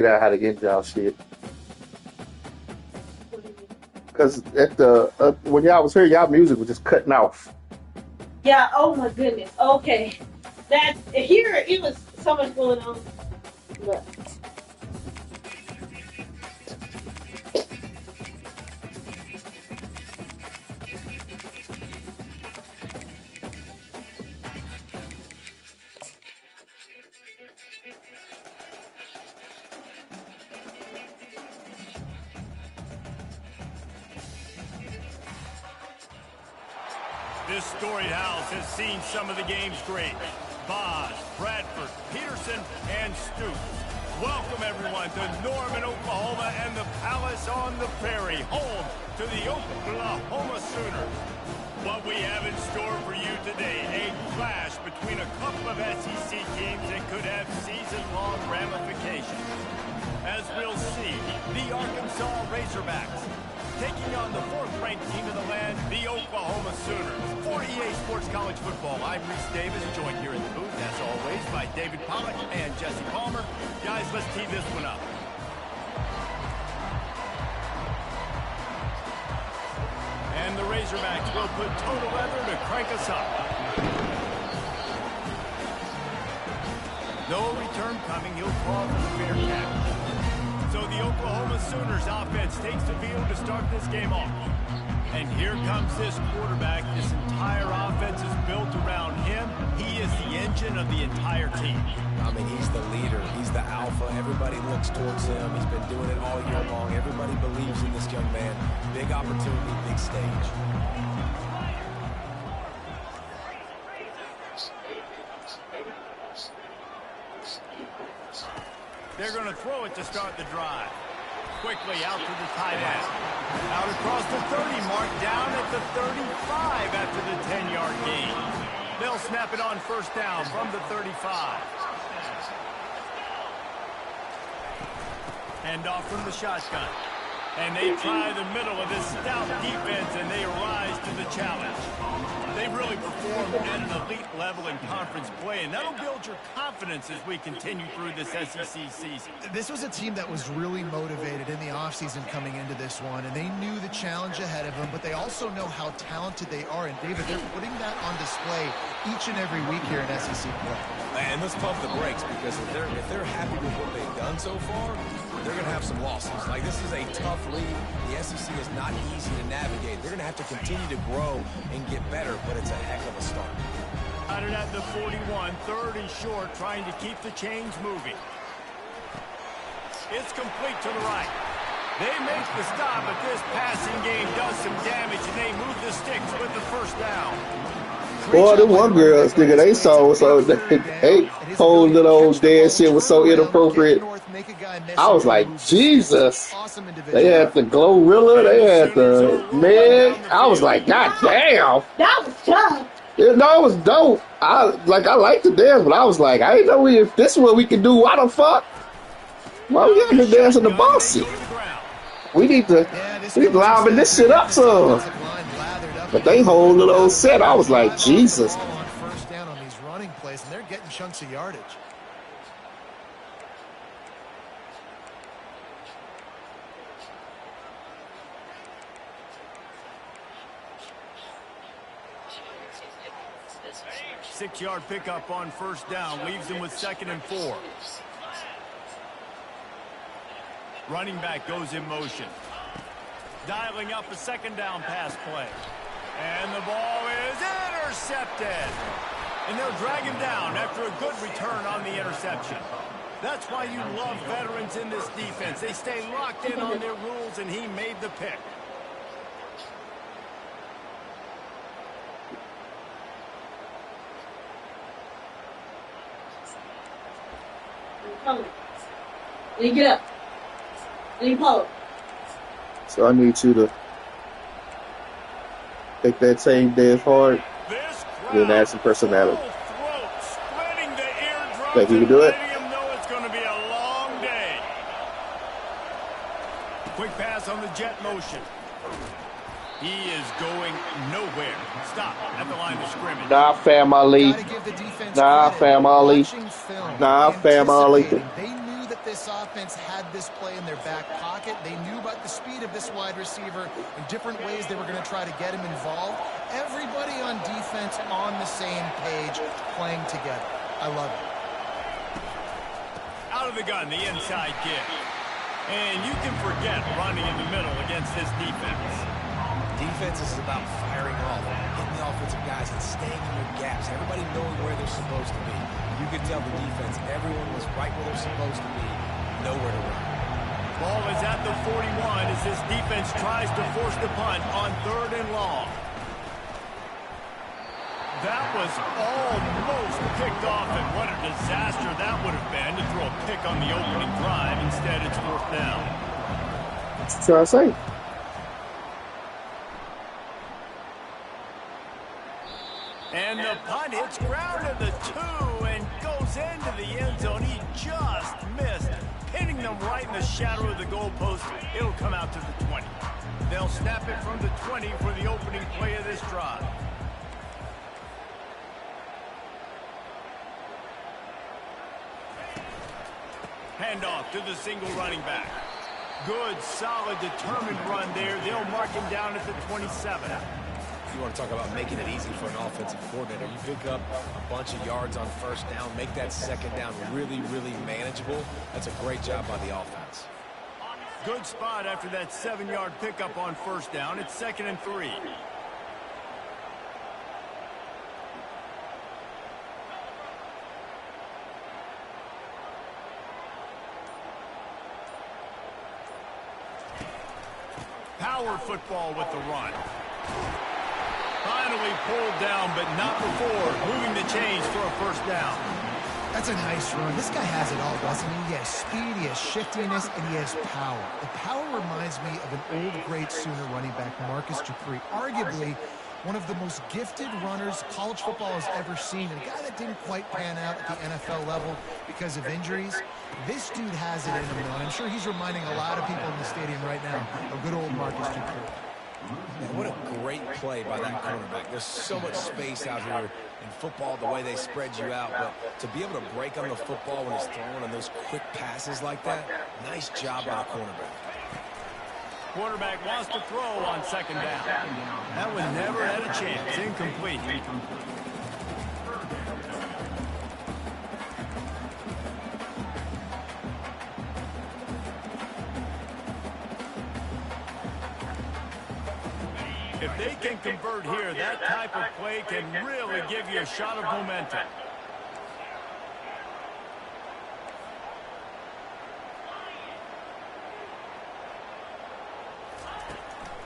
figure out how to get y'all shit. Because at the when y'all was here, y'all music was just cutting off. Yeah. Oh my goodness. Okay. That here it was so much going on. But this storied house has seen some of the game's greats. Boz, Bradford, Peterson, and Stoops. Welcome, everyone, to Norman, Oklahoma, and the Palace on the Prairie, home to the Oklahoma Sooners. What we have in store for you today, a clash between a couple of SEC teams that could have season-long ramifications. As we'll see, the Arkansas Razorbacks taking on the fourth-ranked team of the land, the Oklahoma Sooners. For EA Sports College Football, I'm Reese Davis, joined here in the booth, as always, by David Pollack and Jesse Palmer. Guys, let's tee this one up. And the Razorbacks will put total leather to crank us up. No return coming. He'll call for the fair catch. So the Oklahoma Sooners offense takes the field to start this game off. And here comes this quarterback. This entire offense is built around him. He is the engine of the entire team. I mean, he's the leader. He's the alpha. Everybody looks towards him. He's been doing it all year long. Everybody believes in this young man. Big opportunity, big stage. They're going to throw it to start the drive. Quickly out to the tight end. Out across the 30 mark, down at the 35 after the 10-yard gain. They'll snap it on first down from the 35. Hand off from the shotgun. And they try the middle of this stout defense, and they rise to the challenge. They really performed at an elite level in conference play, and that'll build your confidence as we continue through this SEC season. This was a team that was really motivated in the offseason coming into this one, and they knew the challenge ahead of them, but they also know how talented they are. And, David, they're putting that on display each and every week here in SEC play. And let's pump the brakes, because if they're happy with what they've done so far, they're going to have some losses. Like, this is a tough league. The SEC is not easy to navigate. They're going to have to continue to grow and get better, but it's a heck of a start. Got it at the 41, third and short, trying to keep the chains moving. It's complete to the right. They make the stop, but this passing game does some damage, and they move the sticks with the first down. Boy, the one girls, nigga, they saw so they whole little old dance shit was so inappropriate. I was like, Jesus. They had the Glorilla, they had the Meg. I was like, God damn. that was tough. Yeah, no, it was dope. I liked the dance, but I was like, I didn't know if this is what we can do. Why the fuck? Why we out here dancing the bossy? We need to liven this shit up some. But they whole little old set, I was like, Jesus. First down on these running plays, and they're getting chunks of yardage. Six-yard pickup on first down, leaves them with 2nd and 4. Running back goes in motion. Dialing up a second down pass play. And the ball is intercepted. And they'll drag him down after a good return on the interception. That's why you love veterans in this defense. They stay locked in on their rules, and he made the pick. Let me get up. Let me pull. So I need you to take that same dance hard and then add some personality. Think you can do it? It's going to be a long day. Quick pass on the jet motion. He is going nowhere. Stop at the line of scrimmage. Nah, family. Nah, family. Nah, family. this offense had this play in their back pocket. They knew about the speed of this wide receiver and different ways they were going to try to get him involved. Everybody on defense on the same page, playing together. I love it. Out of the gun, the inside give. And you can forget running in the middle against this defense. Defense is about firing off, hitting the offensive guys and staying in your gaps. Everybody knowing where they're supposed to be. You could tell the defense, everyone was right where they're supposed to be, nowhere to run. Ball is at the 41 as this defense tries to force the punt on 3rd and long. That was almost picked off, and what a disaster that would have been to throw a pick on the opening drive. Instead, it's 4th down. What you trying to say? And the punt hits ground at the 2 and goes into the end zone. He just missed, hitting them right in the shadow of the goalpost. It'll come out to the 20. They'll snap it from the 20 for the opening play of this drive. Handoff to the single running back. Good, solid, determined run there. They'll mark him down at the 27. You want to talk about making it easy for an offensive coordinator. You pick up a bunch of yards on 1st down, make that 2nd down really, really manageable. That's a great job by the offense. Good spot after that 7-yard pickup on 1st down. It's 2nd and 3. Power football with the run. Finally pulled down, but not before moving the chains for a 1st down. That's a nice run. This guy has it all, doesn't he? He has speed, he has shiftiness, and he has power. The power reminds me of an old great Sooner running back, Marcus Dupree. Arguably one of the most gifted runners college football has ever seen. And a guy that didn't quite pan out at the NFL level because of injuries. This dude has it in him, though. And I'm sure he's reminding a lot of people in the stadium right now of good old Marcus Dupree. Man, what a great play by that cornerback. There's so much space out here in football, the way they spread you out. But to be able to break on the football when he's throwing on those quick passes like that, nice job by the cornerback. Quarterback wants to throw on 2nd down. That one never had a chance. Incomplete. If they can convert here, that type of play can really give you a shot of momentum.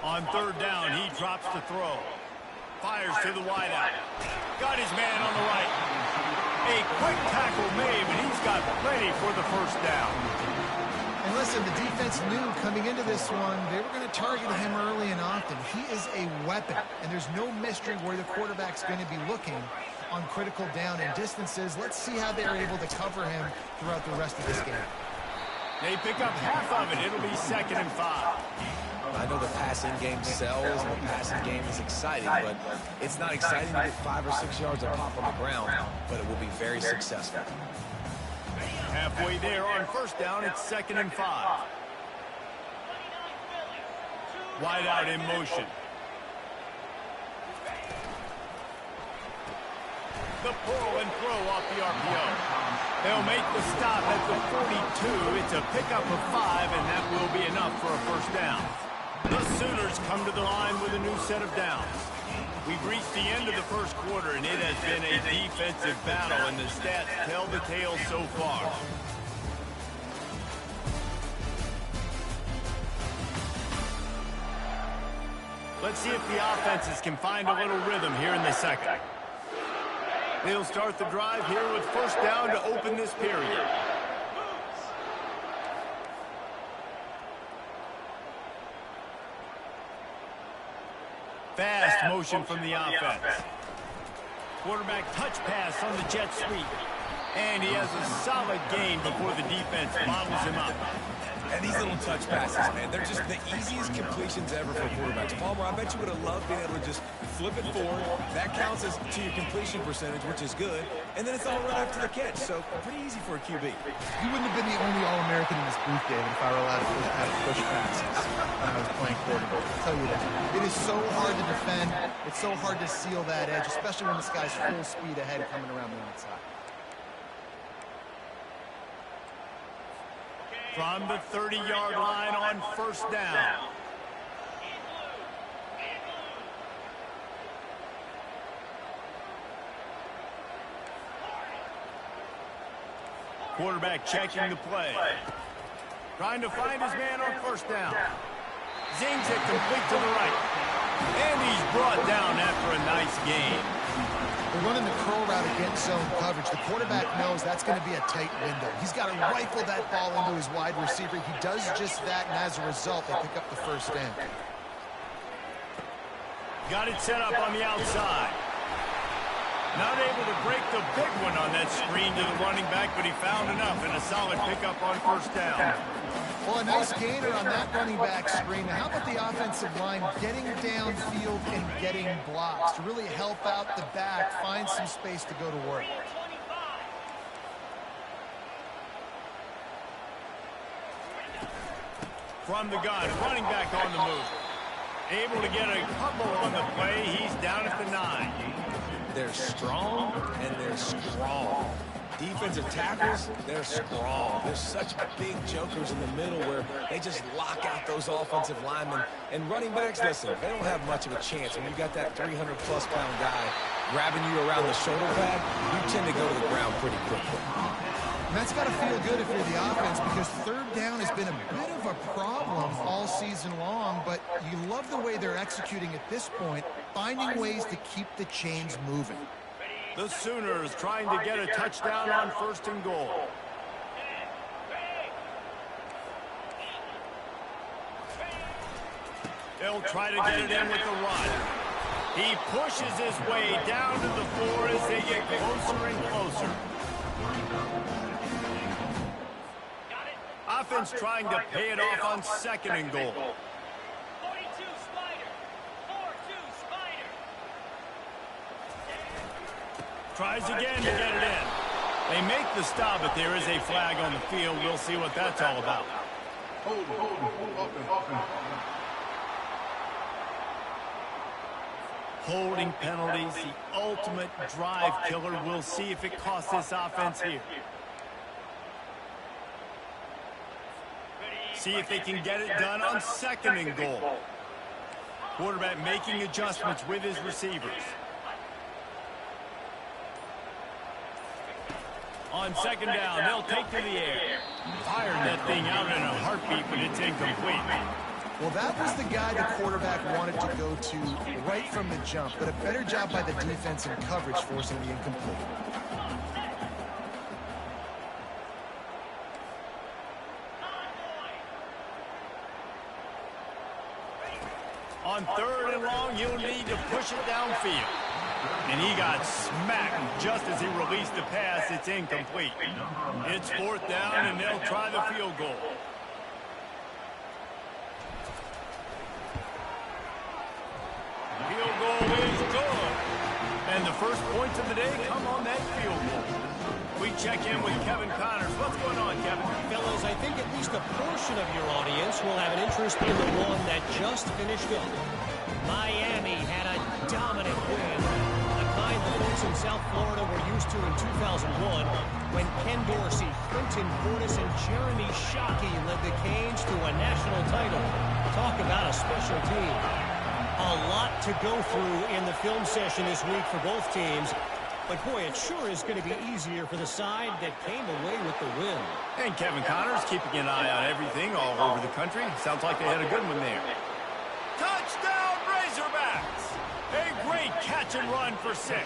On 3rd down, he drops the throw. Fires to the wideout. Got his man on the right. A quick tackle made, but he's got plenty for the 1st down. And listen, the defense knew coming into this one, they were going to target him early and often. He is a weapon, and there's no mystery where the quarterback's going to be looking on critical down and distances. Let's see how they're able to cover him throughout the rest of this game. They pick up half of it. It'll be 2nd and 5. I know the passing game sells and the passing game is exciting, but it's not exciting to get 5 or 6 yards of pop on the ground, but it will be very successful. Halfway there on 1st down, it's 2nd and 5. Wide out in motion. The pull and throw off the RPO. They'll make the stop at the 42. It's a pickup of 5, and that will be enough for a 1st down. The Sooners come to the line with a new set of downs. We've reached the end of the 1st quarter, and it has been a defensive battle, and the stats tell the tale so far. Let's see if the offenses can find a little rhythm here in the 2nd. They'll start the drive here with 1st down to open this period. Fast motion from the offense. Quarterback touch pass on the jet sweep. And he has a solid gain before the defense bobbles him up. And these little touch passes, man, they're just the easiest completions ever for quarterbacks. Palmer, I bet you would have loved being able to just flip it forward. That counts as to your completion percentage, which is good. And then it's all right after the catch, so pretty easy for a QB. He wouldn't have been the only All-American in this booth, David, if I were allowed to have push passes when I was playing quarterback. I'll tell you that. It is so hard to defend. It's so hard to seal that edge, especially when this guy's full speed ahead coming around the outside. From the 30-yard line on first down. Quarterback checking the play. Trying to find his man on first down. Zings it complete to the right. And he's brought down after a nice gain. They're running the curl route against zone coverage. The quarterback knows that's going to be a tight window. He's got to rifle that ball into his wide receiver. He does just that, and as a result, they pick up the first down. Got it set up on the outside. Not able to break the big one on that screen to the running back, but he found enough and a solid pickup on first down. Well, a nice gainer on that running back screen. Now, how about the offensive line getting downfield and getting blocks to really help out the back, find some space to go to work? From the gun, running back on the move. Able to get a couple on the play. He's down at the 9. They're strong, and they're strong. Defensive tackles, they're strong. There's such big jokers in the middle where they just lock out those offensive linemen. And running backs, listen, they don't have much of a chance. When you got that 300-plus pound guy grabbing you around the shoulder pad, you tend to go to the ground pretty quickly. And that's got to feel good if you're the offense, because third down has been a bit of a problem all season long, but you love the way they're executing at this point, finding ways to keep the chains moving. The Sooners trying to get a touchdown on first and goal. They'll try to get it in with the run. He pushes his way down to the floor as they get closer and closer. Offense trying to pay it off on second and goal. Tries again to get it in. They make the stop, but there is a flag on the field. We'll see what that's all about. Holding penalties, the ultimate drive killer. We'll see if it costs this offense here. See if they can get it done on second and goal. Quarterback making adjustments with his receivers. On second down, they'll take to the air. Fired that thing out in a heartbeat, but it's incomplete. Well, that was the guy the quarterback wanted to go to right from the jump, but a better job by the defense in coverage forcing the incomplete. On third and long, you'll need to push it downfield. And he got smacked just as he released the pass. It's incomplete. It's fourth down, and they'll try the field goal. Field goal is good. And the first points of the day come on that field goal. We check in with Kevin Connors. What's going on, Kevin? Fellas, I think at least a portion of your audience will have an interest in the one that just finished up. Miami had a dominant win, the kind the folks in South Florida were used to in 2001 when Ken Dorsey, Clinton Portis, and Jeremy Shockey led the Canes to a national title. Talk about a special team. A lot to go through in the film session this week for both teams. But, boy, it sure is going to be easier for the side that came away with the win. And Kevin Connors keeping an eye on everything all over the country. Sounds like they had a good one there. Touchdown, Razorbacks! A great catch and run for 6.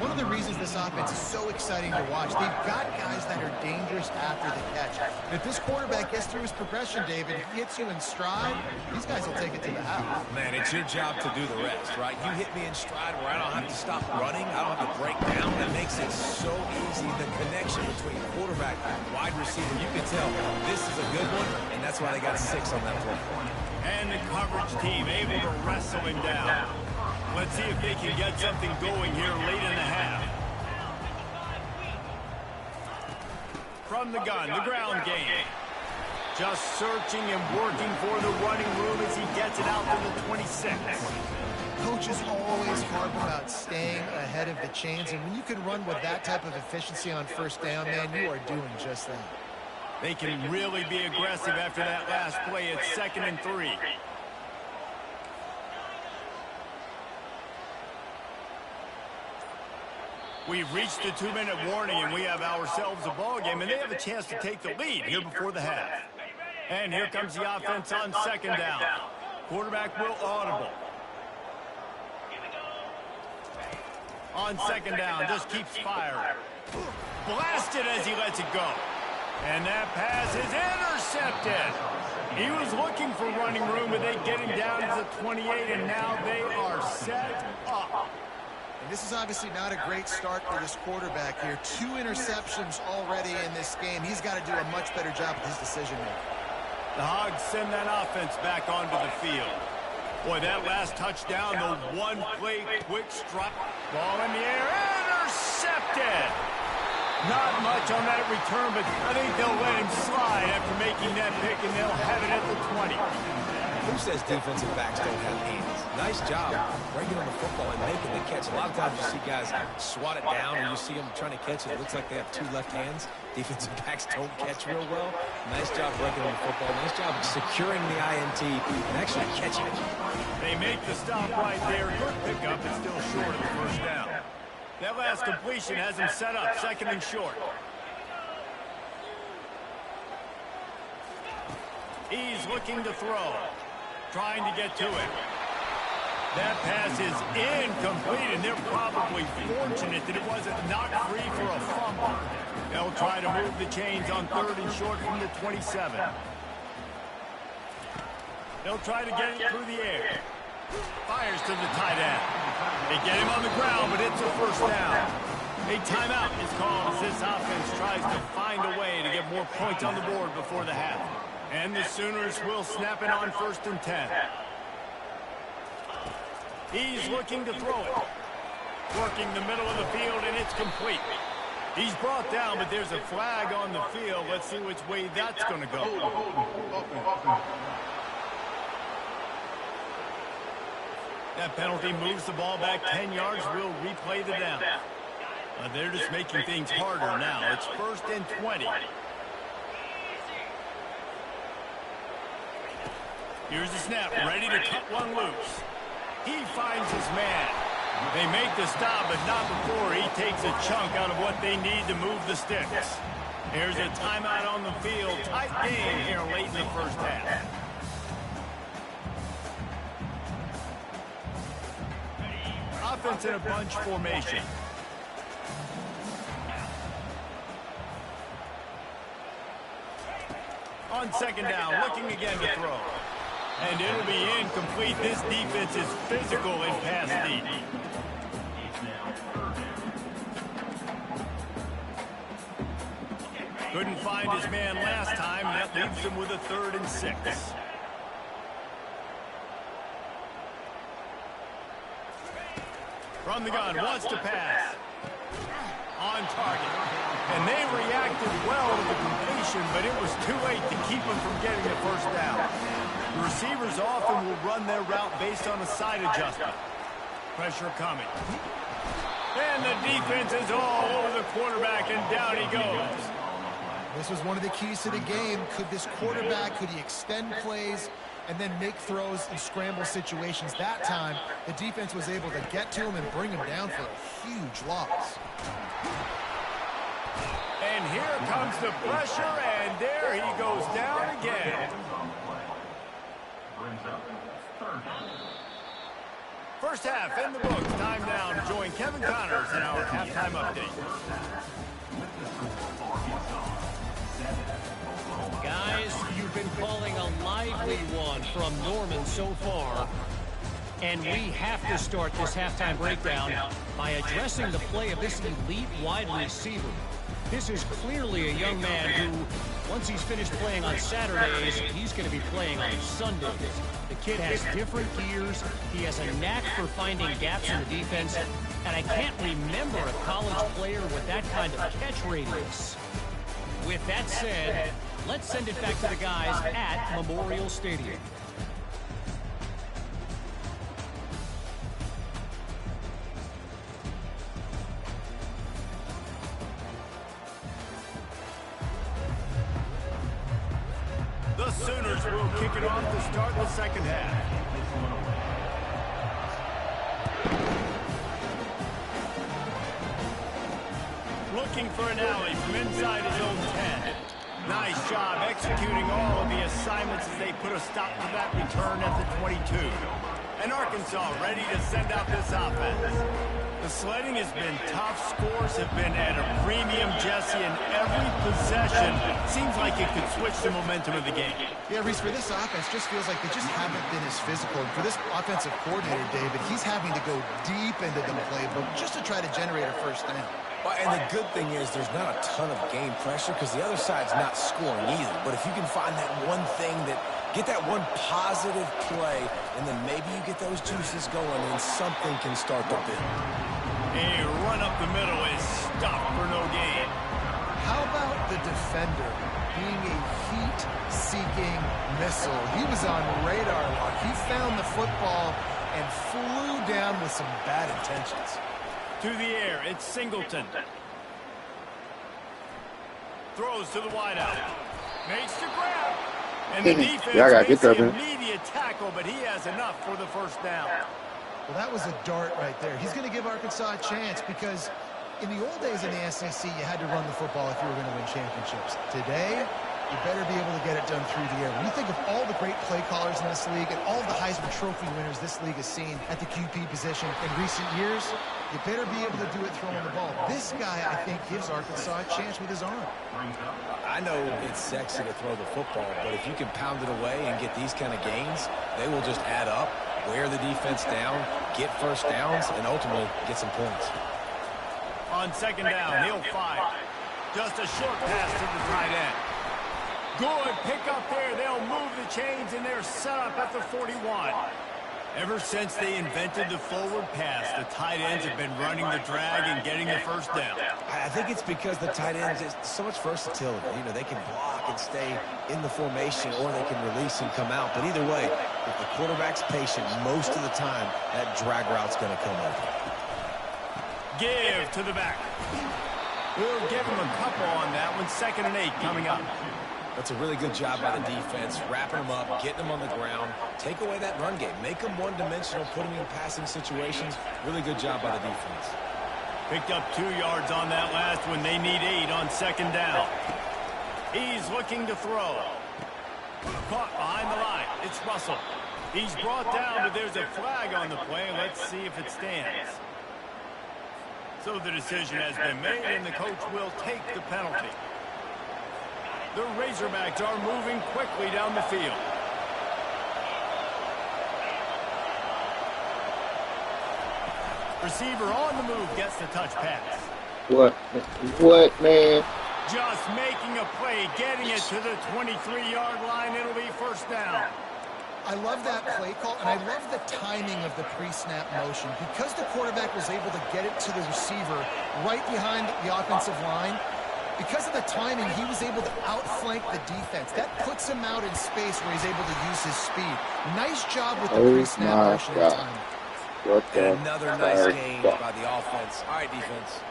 one of the reasons this offense is so exciting to watch, they've got guys that are dangerous after the catch. And if this quarterback gets through his progression, David, hits you in stride, these guys will take it to the house. Man, it's your job to do the rest, right? You hit me in stride where I don't have to stop running. I don't have to break down. That makes it so easy. The connection between quarterback and wide receiver, you can tell this is a good one, and that's why they got 6 on that play. And the coverage team able to wrestle him down. Let's see if they can get something going here late in the half. From the gun, the ground game. Just searching and working for the running room as he gets it out to the 26. Coaches always harp about staying ahead of the chains, and when you can run with that type of efficiency on first down, man, you are doing just that. They can really be aggressive after that last play. It's 2nd and 3. We've reached the 2-minute warning, and we have ourselves a ball game, and they have a chance to take the lead here before the half. And here comes the offense on 2nd down. Quarterback will audible. On 2nd down, just keeps firing. Blasted as he lets it go. And that pass is intercepted. He was looking for running room, but they get him down to the 28, and now they are set up. And this is obviously not a great start for this quarterback here. 2 interceptions already in this game. He's got to do a much better job with his decision-making. The Hogs send that offense back onto the field. Boy, that last touchdown, the one-play quick strike. Ball in the air, intercepted. Not much on that return, but I think they'll let him slide after making that pick, and they'll have it at the 20. Who says defensive backs don't have hands? Nice job breaking on the football and making the catch. A lot of times you see guys swat it down, or you see them trying to catch it. It looks like they have 2 left hands. Defensive backs don't catch real well. Nice job breaking on the football. Nice job securing the INT and actually catching it. They make the stop right there. Good pickup, but still short of the first down. That last completion has him set up 2nd and short. He's looking to throw. Trying to get to it. That pass is incomplete, and they're probably fortunate that it wasn't knocked free for a fumble. They'll try to move the chains on 3rd and short from the 27. They'll try to get it through the air. Fires to the tight end. They get him on the ground, but it's a first down. A timeout is called as this offense tries to find a way to get more points on the board before the half. And the Sooners will snap it on 1st and 10. He's looking to throw it. Working the middle of the field, and it's complete. He's brought down, but there's a flag on the field. Let's see which way that's going to go. That penalty moves the ball back 10 yards. We'll replay the down. They're just making things harder now. It's 1st and 20. Here's the snap, ready to cut one loose. He finds his man. They make the stop, but not before he takes a chunk out of what they need to move the sticks. Here's a timeout on the field. Tight game here late in the first half. Offense in a bunch formation. On 2nd down, looking again to throw. And it'll be incomplete. This defense is physical in pass deep. Couldn't find his man last time. That leaves him with a 3rd and 6. From the gun, wants to pass. On target. And they reacted well to the completion, but it was too late to keep him from getting the first down. The receivers often will run their route based on a side adjustment. Pressure coming. And the defense is all over the quarterback, and down he goes. This was one of the keys to the game. Could this quarterback, could he extend plays and then make throws in scramble situations? That time, the defense was able to get to him and bring him down for a huge loss. And here comes the pressure, and there he goes down again. First half in the books. Time now to join Kevin Connors in our halftime update. Guys, you've been calling a lively one from Norman so far. And we have to start this halftime breakdown by addressing the play of this elite wide receiver. This is clearly a young man who, once he's finished playing on Saturdays, he's going to be playing on Sundays. The kid has different gears. He has a knack for finding gaps in the defense. And I can't remember a college player with that kind of catch radius. With that said, let's send it back to the guys at Memorial Stadium. The Sooners will kick it off to start the second half. Looking for an alley from inside his own 10. Nice job executing all of the assignments as they put a stop to that return at the 22. And Arkansas ready to send out this offense. The sledding has been tough. Scores have been at a premium, Jesse, and every possession seems like it could switch the momentum of the game. Yeah, Reese, for this offense, just feels like they just haven't been as physical. And for this offensive coordinator, David, he's having to go deep into the playbook just to try to generate a first down. Well, and the good thing is there's not a ton of game pressure because the other side's not scoring either. But if you can find that one thing that get that one positive play, and then maybe you get those juices going and something can start to build. A run up the middle is stopped for no gain. How about the defender being a heat-seeking missile? He was on radar lock. He found the football and flew down with some bad intentions. To the air, it's Singleton. Throws to the wideout. Makes the grab. And the defense makes the immediate tackle, but he has enough for the first down. Well, that was a dart right there. He's going to give Arkansas a chance because in the old days in the SEC, you had to run the football if you were going to win championships. Today, you better be able to get it done through the air. When you think of all the great play callers in this league and all the Heisman Trophy winners this league has seen at the QB position in recent years, you better be able to do it throwing the ball. This guy, I think, gives Arkansas a chance with his arm. I know it's sexy to throw the football, but if you can pound it away and get these kind of gains, they will just add up, wear the defense down, get first downs, and ultimately get some points. On second down, he'll fire. Just a short pass to the tight end. Good pick up there. They'll move the chains, and they're set up at the 41. Ever since they invented the forward pass, the tight ends have been running the drag and getting the first down. I think it's because the tight ends is so much versatility. You know, they can block and stay in the formation, or they can release and come out. But either way, if the quarterback's patient, most of the time, that drag route's going to come open. Give to the back. We'll give him a couple on that one. 2nd and 8 coming up. That's a really good job by the defense, wrapping them up, getting them on the ground, take away that run game, make them one-dimensional, put them in passing situations. Really good job by the defense. Picked up 2 yards on that last one. They need 8 on second down. He's looking to throw. Caught behind the line. It's Russell. He's brought down, but there's a flag on the play. Let's see if it stands. So the decision has been made, and the coach will take the penalty. The Razorbacks are moving quickly down the field. Receiver on the move gets the touch pass. What, man? Just making a play, getting it to the 23-yard line. It'll be first down. I love that play call, and I love the timing of the pre-snap motion. Because the quarterback was able to get it to the receiver right behind the offensive line, because of the timing, he was able to outflank the defense. That puts him out in space where he's able to use his speed. Nice job with the pre-snap motion and timing. And another nice gain by the offense. All right, defense.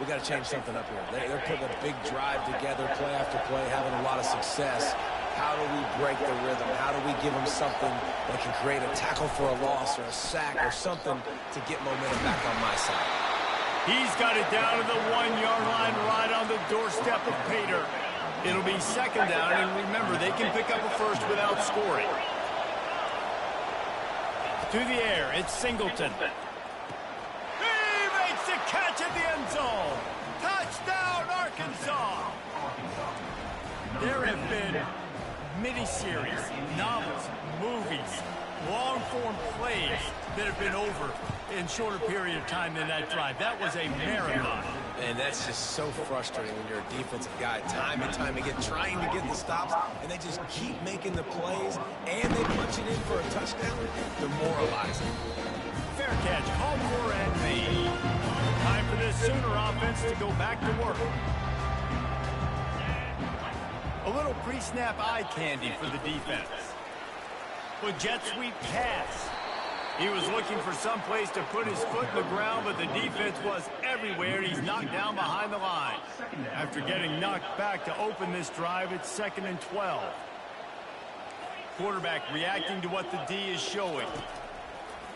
We got to change something up here. They're putting a big drive together, play after play, having a lot of success. How do we break the rhythm? How do we give them something that can create a tackle for a loss or a sack or something to get momentum back on my side? He's got it down to the 1-yard line right on the doorstep of Pater. It'll be second down, and remember, they can pick up a first without scoring. To the air, it's Singleton. He makes the catch at the end zone. Touchdown, Arkansas. There have been miniseries, novels, movies, long-form plays that have been over in shorter period of time than that drive. That was a marathon. And that's just so frustrating when you're a defensive guy, time and time again, trying to get the stops, and they just keep making the plays, and they punch it in for a touchdown. Demoralizing. Fair catch, called for and made. Time for this Sooner offense to go back to work. A little pre-snap eye candy for the defense. With jet sweep pass. He was looking for some place to put his foot in the ground, but the defense was everywhere, and he's knocked down behind the line. After getting knocked back to open this drive, it's 2nd and 12. Quarterback reacting to what the D is showing.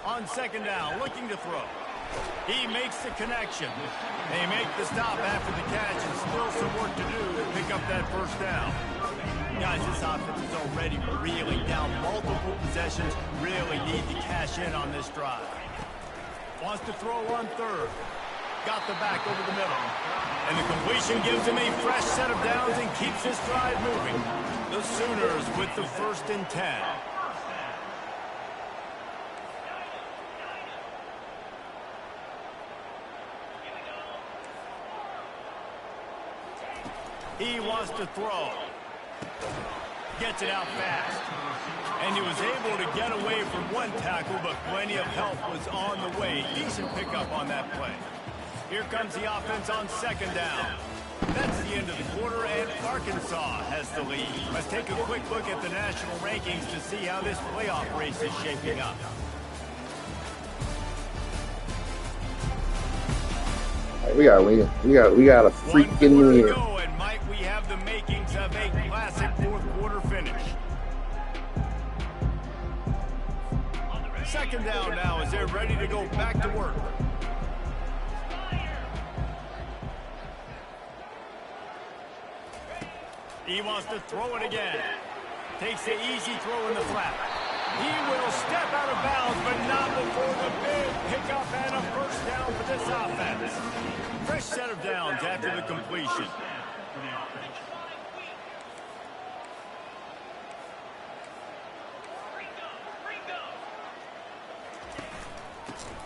On 2nd down, looking to throw. He makes the connection. They make the stop after the catch, and still some work to do to pick up that first down. Guys, this offense is already reeling down multiple possessions. Really need to cash in on this drive. Wants to throw on 3rd. Got the back over the middle. And the completion gives him a fresh set of downs and keeps this drive moving. The Sooners with the 1st and 10. He wants to throw. Gets it out fast. And he was able to get away from one tackle, but plenty of help was on the way. Decent pickup on that play. Here comes the offense on 2nd down. That's the end of the quarter, and Arkansas has the lead. Let's take a quick look at the national rankings to see how this playoff race is shaping up. We got a freaking win. And might we have the makings of a classic 4th quarter finish. 2nd down now as they're ready to go back to work. He wants to throw it again. Takes the easy throw in the flat. He will step out of bounds, but not before the big pickup and a first down for this offense. Fresh set of downs after the completion.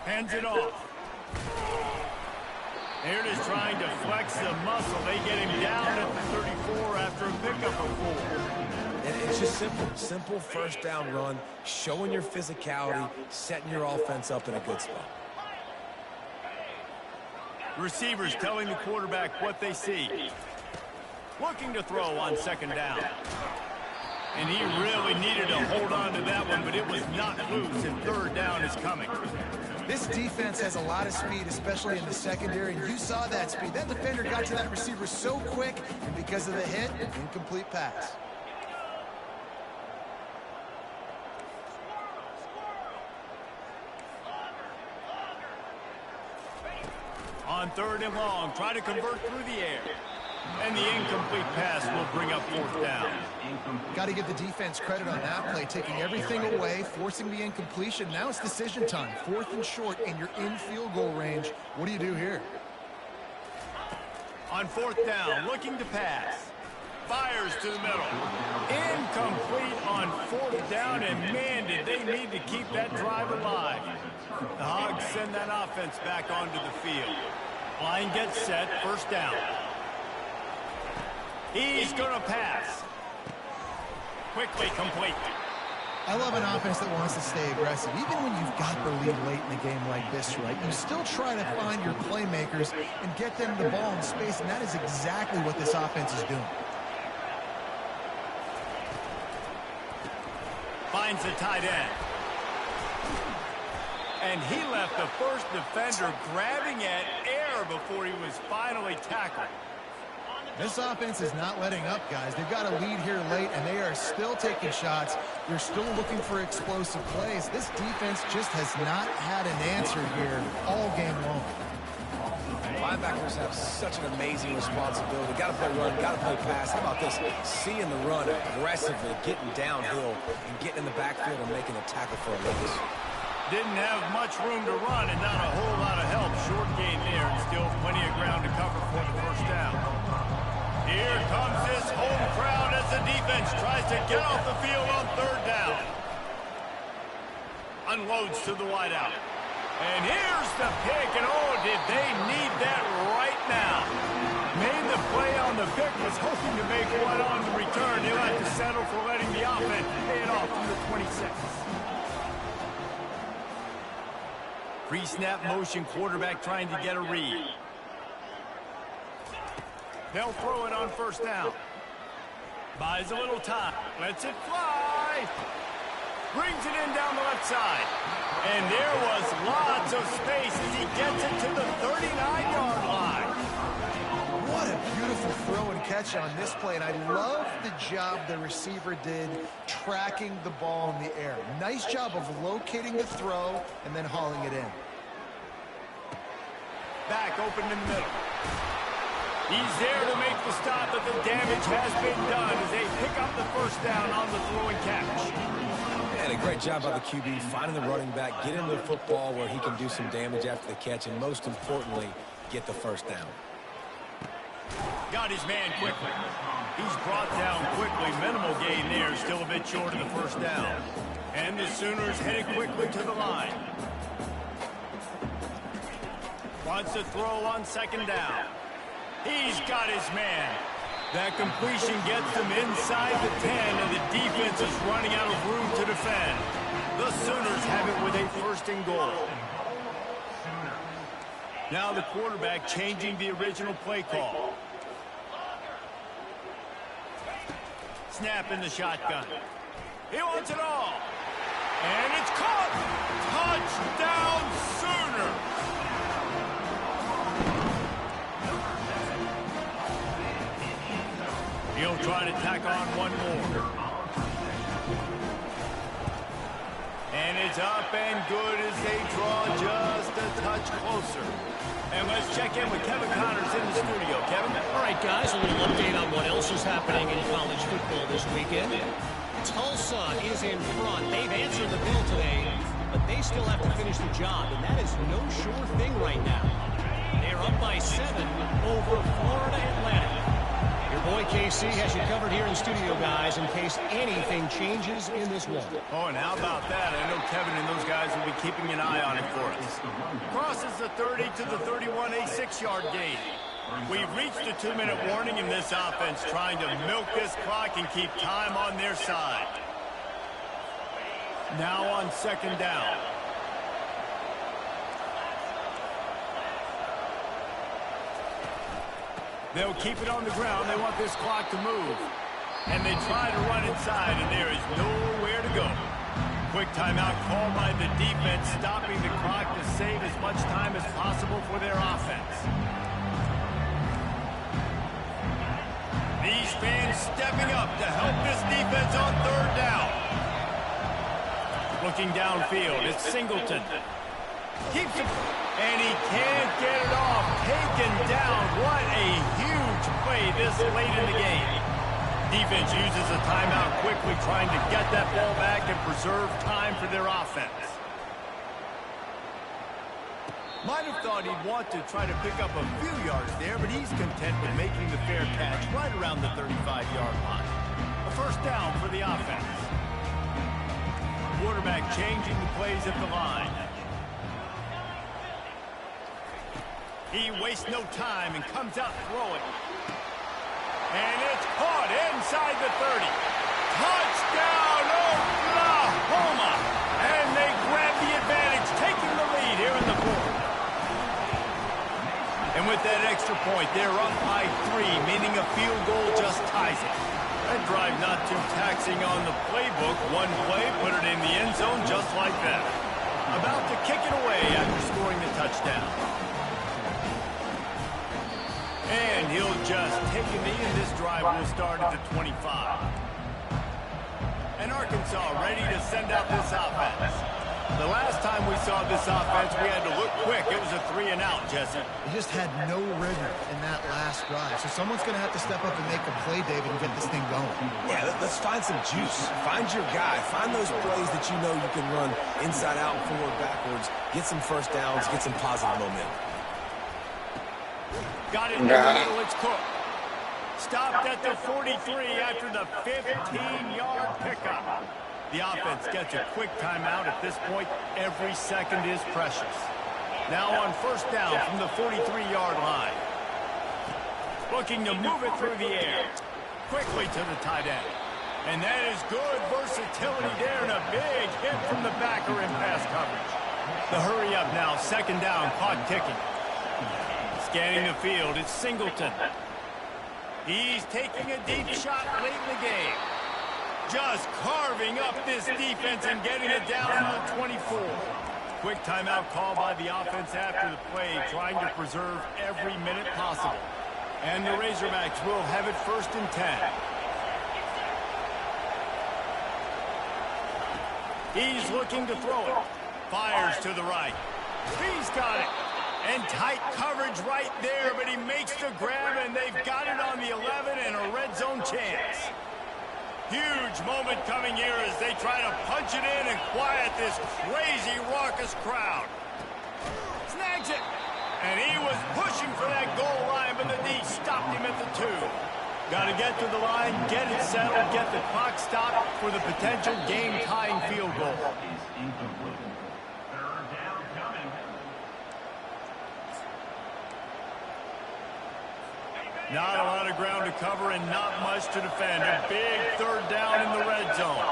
Hands it off. Here it is trying to flex the muscle. They get him down at the 34 after a pickup of 4. And it's just simple first down run, showing your physicality, setting your offense up in a good spot. Receivers telling the quarterback what they see. Looking to throw on 2nd down. And he really needed to hold on to that one, but it was not loose, and 3rd down is coming. This defense has a lot of speed, especially in the secondary, and you saw that speed. That defender got to that receiver so quick, and because of the hit, incomplete pass. On 3rd and long, try to convert through the air. And the incomplete pass will bring up 4th down. Got to give the defense credit on that play, taking everything away, forcing the incompletion. Now it's decision time. 4th and short, and you're in field goal range. What do you do here? On 4th down, looking to pass. Fires to the middle. Incomplete on 4th down, and man, did they need to keep that drive alive. The Hogs send that offense back onto the field. Line gets set, 1st down. He's going to pass. Quickly complete. I love an offense that wants to stay aggressive. Even when you've got the lead late in the game like this, right, you still try to find your playmakers and get them the ball in space, and that is exactly what this offense is doing. Finds the tight end. And he left the first defender grabbing at air before he was finally tackled. This offense is not letting up, guys. They've got a lead here late, and they are still taking shots. They're still looking for explosive plays. This defense just has not had an answer here all game long. Linebackers have such an amazing responsibility. Got to play run, got to play pass. How about this? Seeing the run aggressively, getting downhill, and getting in the backfield and making a tackle for a loss. Didn't have much room to run and not a whole lot of help. Short gain there and still plenty of ground to cover for the first down. Here comes this home crowd as the defense tries to get off the field on third down. Unloads to the wideout. And here's the pick, and oh, did they need that right now. Made the play on the pick, was hoping to make one on the return. He'll have to settle for letting the offense pay it off from the 26. Pre-snap motion, quarterback trying to get a read. They'll throw it on first down. Buys a little time. Lets it fly. Brings it in down the left side. And there was lots of space as he gets it to the 39-yard line. What a beautiful throw and catch on this play, and I love the job the receiver did tracking the ball in the air. Nice job of locating the throw and then hauling it in. Back open in the middle. He's there to make the stop, but the damage has been done as they pick up the first down on the throw and catch. And a great job by the QB finding the running back, get him the football where he can do some damage after the catch, and most importantly, get the first down. Got his man quickly. He's brought down quickly. Minimal gain there, still a bit short of the first down. And the Sooners headed quickly to the line. Wants to throw on second down. He's got his man. That completion gets them inside the 10, and the defense is running out of room to defend. The Sooners have it with a first and goal. Now the quarterback changing the original play call. Snap in the shotgun. He wants it all. And it's caught. Touchdown Sooners. He'll try to tack on one more. And it's up and good as they draw just a touch closer. And let's check in with Kevin Connors in the studio. Kevin? All right, guys, a little update on what else is happening in college football this weekend. Tulsa is in front. They've answered the bell today, but they still have to finish the job, and that is no sure thing right now. They're up by 7 over Florida Atlantic. Your boy KC has you covered here in studio, guys, in case anything changes in this one. Oh, and how about that? I know Kevin and those guys will be keeping an eye on it for us. Crosses the 30 to the 31, a 6-yard gain. We've reached a 2-minute warning in this offense, trying to milk this clock and keep time on their side. Now on second down. They'll keep it on the ground. They want this clock to move. And they try to run inside, and there is nowhere to go. Quick timeout called by the defense, stopping the clock to save as much time as possible for their offense. These fans stepping up to help this defense on third down. Looking downfield, it's Singleton. Keeps it, and he can't get it off. Taken down. What a huge play this late in the game. Defense uses a timeout quickly, trying to get that ball back and preserve time for their offense. Might have thought he'd want to try to pick up a few yards there, but he's content with making the fair catch right around the 35-yard line. A first down for the offense. Quarterback changing the plays at the line. He wastes no time and comes out throwing. And it's caught inside the 30. Touchdown, Oklahoma! And they grab the advantage, taking the lead here in the fourth. And with that extra point, they're up by 3, meaning a field goal just ties it. That drive not too taxing on the playbook. One play, put it in the end zone just like that. About to kick it away after scoring the touchdown. And he'll just take a knee, and this drive will start at the 25. And Arkansas ready to send out this offense. The last time we saw this offense, we had to look quick. It was a 3-and-out, Jesse. They just had no rhythm in that last drive. So someone's going to have to step up and make a play, David, and get this thing going. Yeah, let's find some juice. Find your guy. Find those plays that you know you can run inside out, forward, backwards. Get some first downs. Get some positive momentum. Got it in the middle. It's Cook. Stopped at the 43 after the 15-yard pickup. The offense gets a quick timeout. At this point, every second is precious. Now on first down from the 43-yard line. Looking to move it through the air. Quickly to the tight end. And that is good versatility there and a big hit from the backer in pass coverage. The hurry up now, second down, clock ticking. Scanning the field, it's Singleton. He's taking a deep shot late in the game. Just carving up this defense and getting it down to the 24. Quick timeout call by the offense after the play, trying to preserve every minute possible. And the Razorbacks will have it first and 10. He's looking to throw it. Fires to the right. He's got it. And tight coverage right there, but he makes the grab, and they've got it on the 11 and a red zone chance. Huge moment coming here as they try to punch it in and quiet this crazy, raucous crowd. Snags it. And he was pushing for that goal line, but the D stopped him at the 2. Got to get to the line, get it settled, get the clock stopped for the potential game-tying field goal. Not a lot of ground to cover and not much to defend. A big third down in the red zone.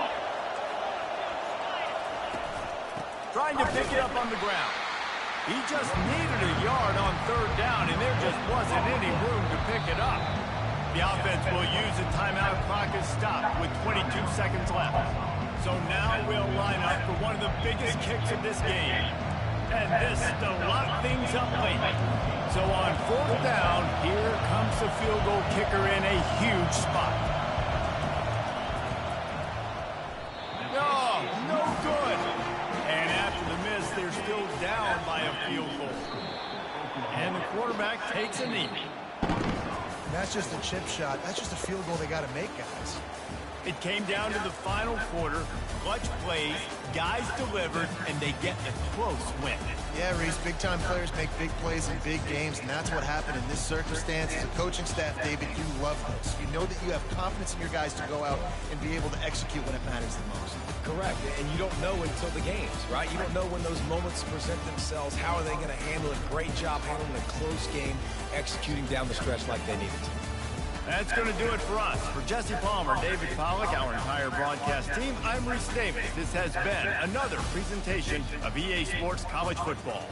Trying to pick it up on the ground. He just needed a yard on third down, and there just wasn't any room to pick it up. The offense will use a timeout. Clock is stopped with 22 seconds left. So now we'll line up for one of the biggest kicks of this game. And this to lock things up late. So on fourth down, here comes the field goal kicker in a huge spot. Oh, no good. And after the miss, they're still down by a field goal. And the quarterback takes a knee. That's just a chip shot. That's just a field goal they got to make, guys. It came down to the final quarter. Clutch plays, guys delivered, and they get a close win. Yeah, Reese, big-time players make big plays in big games, and that's what happened in this circumstance. As a coaching staff, David, you love this. You know that you have confidence in your guys to go out and be able to execute when it matters the most. Correct, and you don't know until the games, right? You don't know when those moments present themselves. How are they going to handle it? Great job handling a close game, executing down the stretch like they needed to. That's going to do it for us. For Jesse Palmer, David Pollack, our entire broadcast team, I'm Reese Davis. This has been another presentation of EA Sports College Football.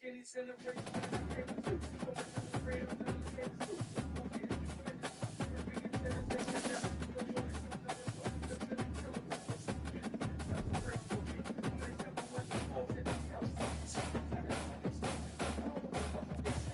Skinny celebrate.